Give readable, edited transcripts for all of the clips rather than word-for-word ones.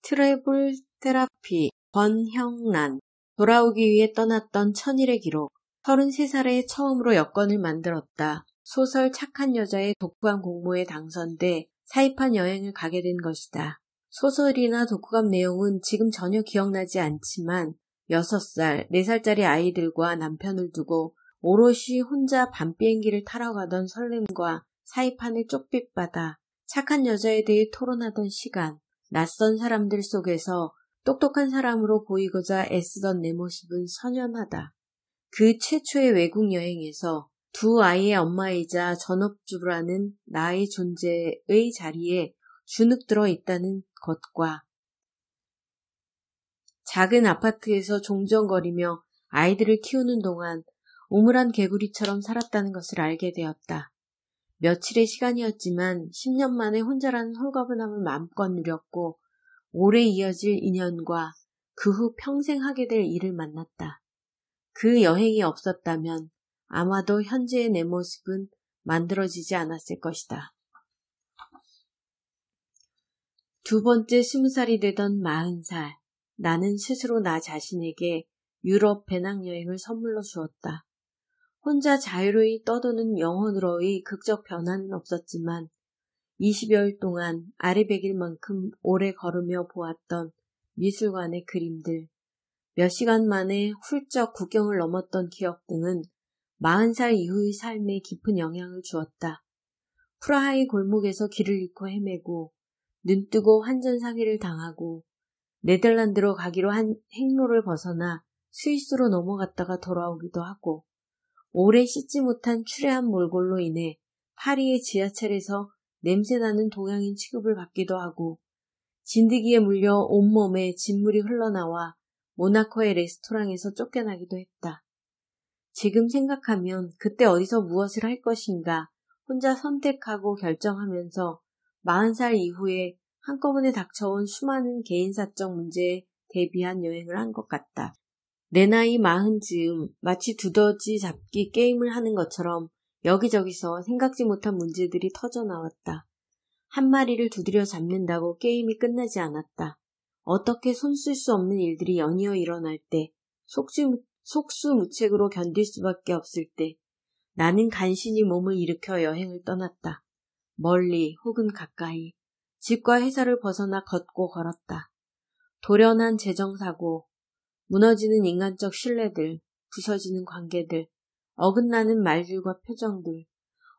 트래블 테라피 권형란. 돌아오기 위해 떠났던 천일의 기록. 33살에 처음으로 여권을 만들었다. 소설 착한 여자의 독후감 공모에 당선돼 사입한 여행을 가게 된 것이다. 소설이나 독후감 내용은 지금 전혀 기억나지 않지만 6살, 4살짜리 아이들과 남편을 두고 오롯이 혼자 밤 비행기를 타러 가던 설렘과 사입한을 쪽빛받아 착한 여자에 대해 토론하던 시간, 낯선 사람들 속에서 똑똑한 사람으로 보이고자 애쓰던 내 모습은 선연하다. 그 최초의 외국 여행에서 두 아이의 엄마이자 전업주부라는 나의 존재의 자리에 주눅 들어 있다는 것과 작은 아파트에서 종종거리며 아이들을 키우는 동안 우물안 개구리처럼 살았다는 것을 알게 되었다. 며칠의 시간이었지만 10년 만에 혼자라는 홀가분함을 마음껏 누렸고 오래 이어질 인연과 그 후 평생 하게 될 일을 만났다. 그 여행이 없었다면 아마도 현재의 내 모습은 만들어지지 않았을 것이다. 두 번째 20살이 되던 40살, 나는 스스로 나 자신에게 유럽 배낭여행을 선물로 주었다. 혼자 자유로이 떠도는 영혼으로의 극적 변화는 없었지만 20여일 동안 아리백일만큼 오래 걸으며 보았던 미술관의 그림들, 몇 시간 만에 훌쩍 국경을 넘었던 기억 등은 40살 이후의 삶에 깊은 영향을 주었다. 프라하의 골목에서 길을 잃고 헤매고 눈뜨고 환전 사기를 당하고 네덜란드로 가기로 한 행로를 벗어나 스위스로 넘어갔다가 돌아오기도 하고 오래 씻지 못한 추레한 몰골로 인해 파리의 지하철에서 냄새나는 동양인 취급을 받기도 하고 진드기에 물려 온몸에 진물이 흘러나와 모나코의 레스토랑에서 쫓겨나기도 했다. 지금 생각하면 그때 어디서 무엇을 할 것인가 혼자 선택하고 결정하면서 40살 이후에 한꺼번에 닥쳐온 수많은 개인사적 문제에 대비한 여행을 한 것 같다. 내 나이 40즈음 마치 두더지 잡기 게임을 하는 것처럼 여기저기서 생각지 못한 문제들이 터져나왔다. 한 마리를 두드려 잡는다고 게임이 끝나지 않았다. 어떻게 손쓸 수 없는 일들이 연이어 일어날 때 속수무책으로 견딜 수밖에 없을 때 나는 간신히 몸을 일으켜 여행을 떠났다. 멀리 혹은 가까이 집과 회사를 벗어나 걷고 걸었다. 돌연한 재정사고, 무너지는 인간적 신뢰들, 부서지는 관계들, 어긋나는 말들과 표정들,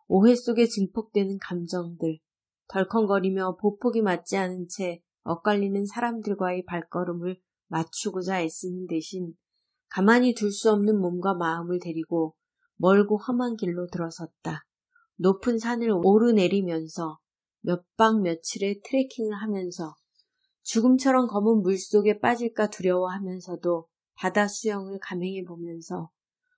오해 속에 증폭되는 감정들, 덜컹거리며 보폭이 맞지 않은 채 엇갈리는 사람들과의 발걸음을 맞추고자 애쓰는 대신 가만히 둘 수 없는 몸과 마음을 데리고 멀고 험한 길로 들어섰다. 높은 산을 오르내리면서 몇 박 며칠의 트레킹을 하면서 죽음처럼 검은 물속에 빠질까 두려워하면서도 바다 수영을 감행해보면서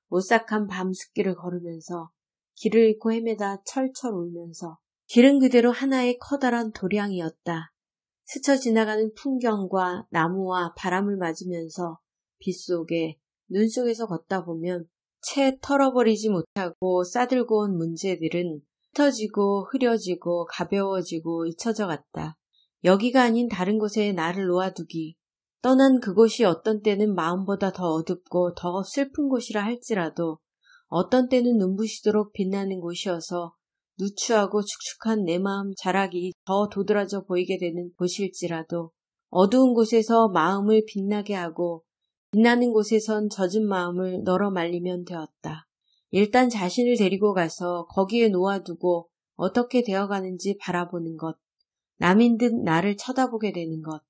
오싹한 밤 숲길을 걸으면서 길을 잃고 헤매다 철철 울면서 길은 그대로 하나의 커다란 도량이었다. 스쳐 지나가는 풍경과 나무와 바람을 맞으면서 빗속에 눈 속에서 걷다 보면 채 털어버리지 못하고 싸들고 온 문제들은 흩어지고 흐려지고 가벼워지고 잊혀져 갔다. 여기가 아닌 다른 곳에 나를 놓아두기. 떠난 그곳이 어떤 때는 마음보다 더 어둡고 더 슬픈 곳이라 할지라도 어떤 때는 눈부시도록 빛나는 곳이어서 누추하고 축축한 내 마음 자락이 더 도드라져 보이게 되는 곳일지라도 어두운 곳에서 마음을 빛나게 하고 빛나는 곳에선 젖은 마음을 널어 말리면 되었다. 일단 자신을 데리고 가서 거기에 놓아두고 어떻게 되어가는지 바라보는 것. 남인 듯 나를 쳐다보게 되는 것.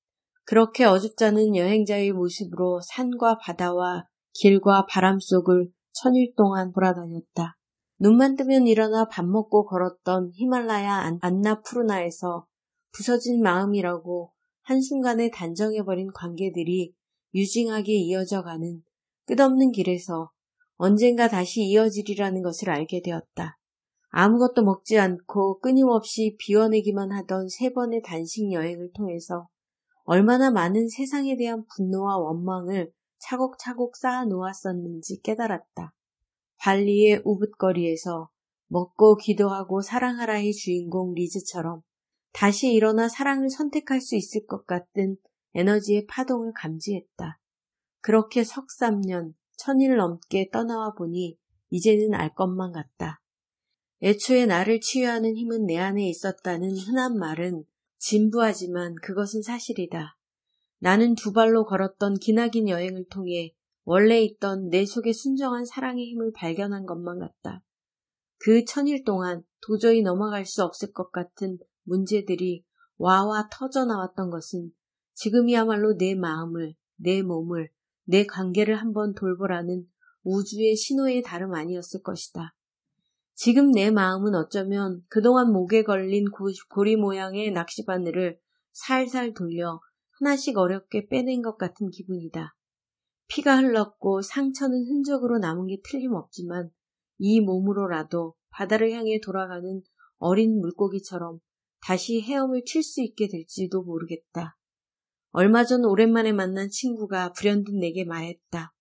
그렇게 어줍잖은 여행자의 모습으로 산과 바다와 길과 바람 속을 천일 동안 돌아다녔다. 눈만 뜨면 일어나 밥 먹고 걸었던 히말라야 안나푸르나에서 부서진 마음이라고 한순간에 단정해버린 관계들이 유징하게 이어져가는 끝없는 길에서 언젠가 다시 이어지리라는 것을 알게 되었다. 아무것도 먹지 않고 끊임없이 비워내기만 하던 3번의 단식 여행을 통해서 얼마나 많은 세상에 대한 분노와 원망을 차곡차곡 쌓아 놓았었는지 깨달았다. 발리의 우붓거리에서 먹고 기도하고 사랑하라의 주인공 리즈처럼 다시 일어나 사랑을 선택할 수 있을 것 같은 에너지의 파동을 감지했다. 그렇게 석삼년, 1000일 넘게 떠나와 보니 이제는 알 것만 같다. 애초에 나를 치유하는 힘은 내 안에 있었다는 흔한 말은 진부하지만 그것은 사실이다. 나는 두 발로 걸었던 기나긴 여행을 통해 원래 있던 내 속에 순정한 사랑의 힘을 발견한 것만 같다. 그 1000일 동안 도저히 넘어갈 수 없을 것 같은 문제들이 와와 터져나왔던 것은 지금이야말로 내 마음을, 내 몸을, 내 관계를 한번 돌보라는 우주의 신호의 다름 아니었을 것이다. 지금 내 마음은 어쩌면 그동안 목에 걸린 고리 모양의 낚시바늘을 살살 돌려 하나씩 어렵게 빼낸 것 같은 기분이다. 피가 흘렀고 상처는 흔적으로 남은 게 틀림없지만 이 몸으로라도 바다를 향해 돌아가는 어린 물고기처럼 다시 헤엄을 칠 수 있게 될지도 모르겠다. 얼마 전 오랜만에 만난 친구가 불현듯 내게 말했다.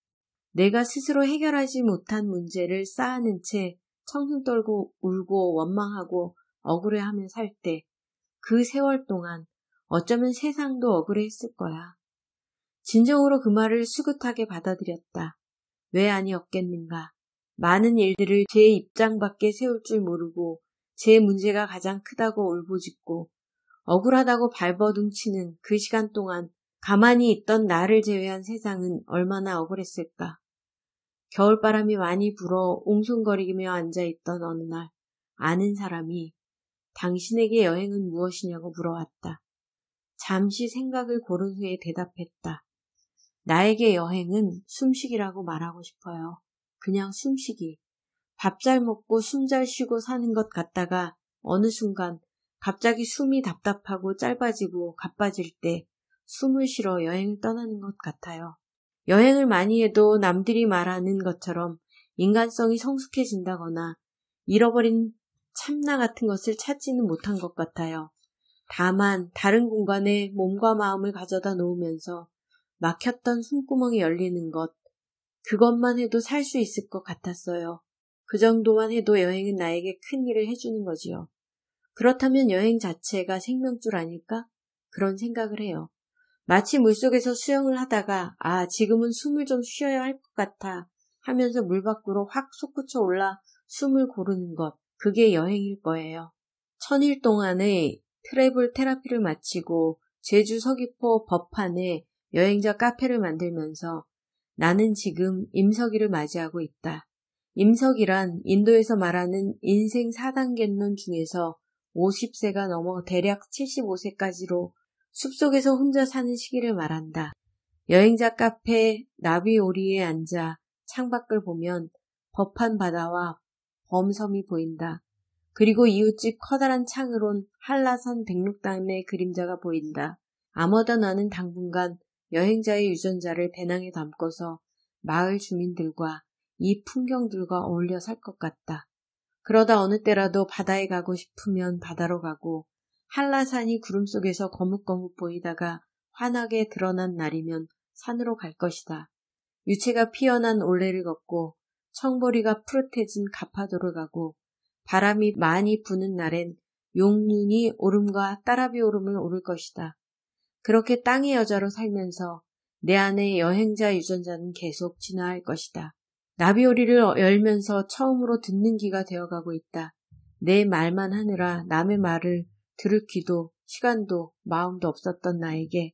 내가 스스로 해결하지 못한 문제를 쌓아낸 채 청승 떨고 울고 원망하고 억울해하며 살 때 그 세월 동안 어쩌면 세상도 억울해했을 거야. 진정으로 그 말을 수긋하게 받아들였다. 왜 아니었겠는가. 많은 일들을 제 입장 밖에 세울 줄 모르고 제 문제가 가장 크다고 울부짖고 억울하다고 발버둥치는 그 시간 동안 가만히 있던 나를 제외한 세상은 얼마나 억울했을까. 겨울바람이 많이 불어 옹송거리며 앉아있던 어느 날 아는 사람이 당신에게 여행은 무엇이냐고 물어왔다. 잠시 생각을 고른 후에 대답했다. 나에게 여행은 숨쉬기라고 말하고 싶어요. 그냥 숨쉬기. 밥 잘 먹고 숨 잘 쉬고 사는 것 같다가 어느 순간 갑자기 숨이 답답하고 짧아지고 가빠질 때 숨을 쉬러 여행을 떠나는 것 같아요. 여행을 많이 해도 남들이 말하는 것처럼 인간성이 성숙해진다거나 잃어버린 참나 같은 것을 찾지는 못한 것 같아요. 다만 다른 공간에 몸과 마음을 가져다 놓으면서 막혔던 숨구멍이 열리는 것, 그것만 해도 살 수 있을 것 같았어요. 그 정도만 해도 여행은 나에게 큰 일을 해주는 거지요. 그렇다면 여행 자체가 생명줄 아닐까? 그런 생각을 해요. 마치 물속에서 수영을 하다가 지금은 숨을 좀 쉬어야 할 것 같아 하면서 물 밖으로 확 솟구쳐 올라 숨을 고르는 것, 그게 여행일 거예요. 1000일 동안의 트래블 테라피를 마치고 제주 서귀포 법한에 여행자 카페를 만들면서 나는 지금 임석이를 맞이하고 있다. 임석이란 인도에서 말하는 인생 4단계론 중에서 50세가 넘어 대략 75세까지로 숲속에서 혼자 사는 시기를 말한다. 여행자 카페 나비오리에 앉아 창밖을 보면 법한 바다와 범섬이 보인다. 그리고 이웃집 커다란 창으론 한라산 백록담의 그림자가 보인다. 아마도 나는 당분간 여행자의 유전자를 배낭에 담고서 마을 주민들과 이 풍경들과 어울려 살 것 같다. 그러다 어느 때라도 바다에 가고 싶으면 바다로 가고 한라산이 구름 속에서 거뭇거뭇 보이다가 환하게 드러난 날이면 산으로 갈 것이다. 유채가 피어난 올레를 걷고 청보리가 푸릇해진 가파도를 가고 바람이 많이 부는 날엔 용눈이 오름과 따라비 오름을 오를 것이다. 그렇게 땅의 여자로 살면서 내 안의 여행자 유전자는 계속 진화할 것이다. 나비오리를 열면서 처음으로 듣는 귀가 되어가고 있다. 내 말만 하느라 남의 말을 들을 귀도 시간도 마음도 없었던 나에게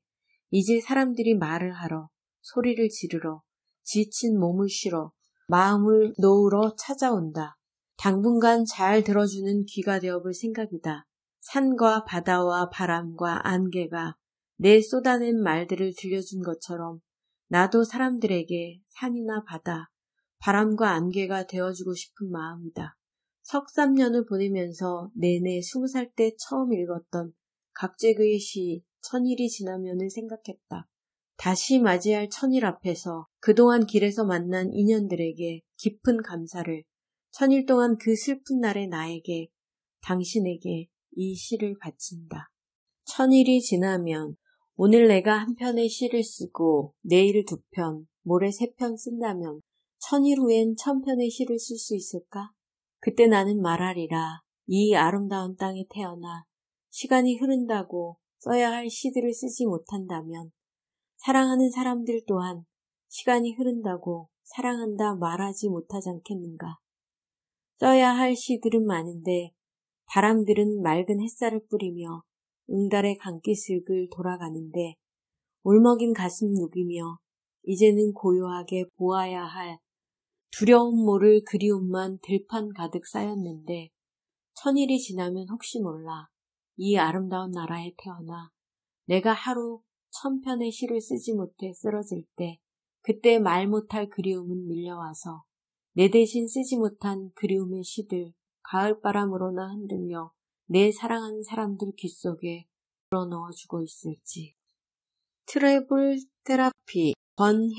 이제 사람들이 말을 하러 소리를 지르러 지친 몸을 쉬러 마음을 놓으러 찾아온다. 당분간 잘 들어주는 귀가 되어볼 생각이다. 산과 바다와 바람과 안개가 내 쏟아낸 말들을 들려준 것처럼 나도 사람들에게 산이나 바다, 바람과 안개가 되어주고 싶은 마음이다. 석삼년을 보내면서 내내 20살 때 처음 읽었던 각재그의 시 1000일이 지나면을 생각했다. 다시 맞이할 1000일 앞에서 그동안 길에서 만난 인연들에게 깊은 감사를 1000일 동안 그 슬픈 날의 나에게, 당신에게 이 시를 바친다. 1000일이 지나면 오늘 내가 한 편의 시를 쓰고 내일 2편, 모레 3편 쓴다면 1000일 후엔 1000편의 시를 쓸 수 있을까? 그때 나는 말하리라. 이 아름다운 땅에 태어나 시간이 흐른다고 써야 할 시들을 쓰지 못한다면 사랑하는 사람들 또한 시간이 흐른다고 사랑한다 말하지 못하지 않겠는가. 써야 할 시들은 많은데 바람들은 맑은 햇살을 뿌리며 응달의 강기슭을 돌아가는데 울먹인 가슴 누기며 이제는 고요하게 보아야 할 두려움 모를 그리움만 들판 가득 쌓였는데 천일이 지나면 혹시 몰라 이 아름다운 나라에 태어나 내가 하루 1000편의 시를 쓰지 못해 쓰러질 때 그때 말 못할 그리움은 밀려와서 내 대신 쓰지 못한 그리움의 시들 가을바람으로나 흔들며 내 사랑하는 사람들 귓속에 불어넣어주고 있을지. 트래블 테라피 권형